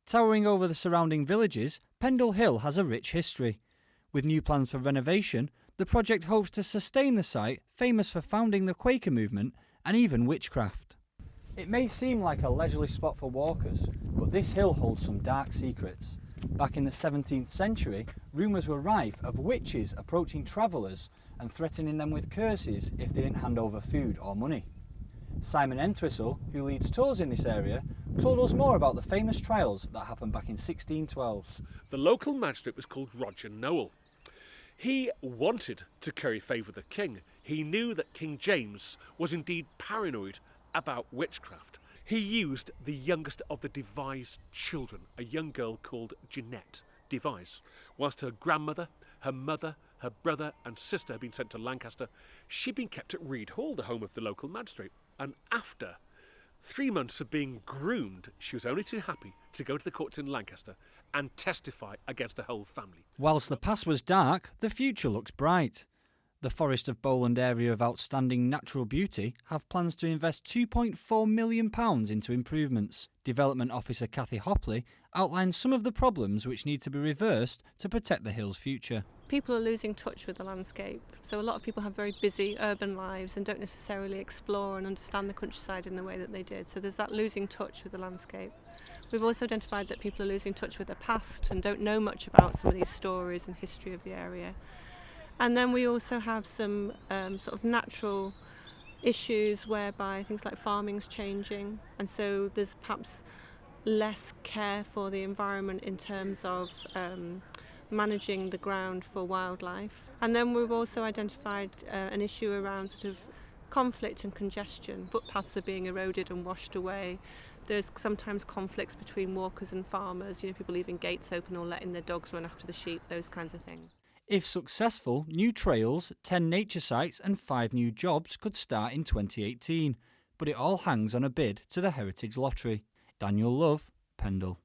Towering over the surrounding villages, Pendle Hill has a rich history. With new plans for renovation, the project hopes to sustain the site, famous for founding the Quaker movement and even witchcraft. It may seem like a leisurely spot for walkers, but this hill holds some dark secrets. Back in the 17th century, rumours were rife of witches approaching travellers and threatening them with curses if they didn't hand over food or money. Simon Entwistle, who leads tours in this area, told us more about the famous trials that happened back in 1612. The local magistrate was called Roger Nowell. He wanted to curry favour with the king. He knew that King James was indeed paranoid about witchcraft. He used the youngest of the Devise children, a young girl called Jeanette Devise. Whilst her grandmother, her mother, her brother and sister had been sent to Lancaster, she'd been kept at Reed Hall, the home of the local magistrate. And after 3 months of being groomed, she was only too happy to go to the courts in Lancaster and testify against the whole family. Whilst the past was dark, the future looks bright. The Forest of Bowland area of outstanding natural beauty have plans to invest £2.4 million into improvements. Development Officer Cathy Hopley outlines some of the problems which need to be reversed to protect the hill's future. People are losing touch with the landscape. So a lot of people have very busy urban lives and don't necessarily explore and understand the countryside in the way that they did. So there's that losing touch with the landscape. We've also identified that people are losing touch with their past and don't know much about some of these stories and history of the area. And then we also have some sort of natural issues whereby things like farming's changing, and so there's perhaps less care for the environment in terms of managing the ground for wildlife. And then we've also identified an issue around sort of conflict and congestion. Footpaths are being eroded and washed away. There's sometimes conflicts between walkers and farmers, people leaving gates open or letting their dogs run after the sheep, those kinds of things. If successful, new trails, 10 nature sites and 5 new jobs could start in 2018, but it all hangs on a bid to the Heritage Lottery. Daniel Love, Pendle.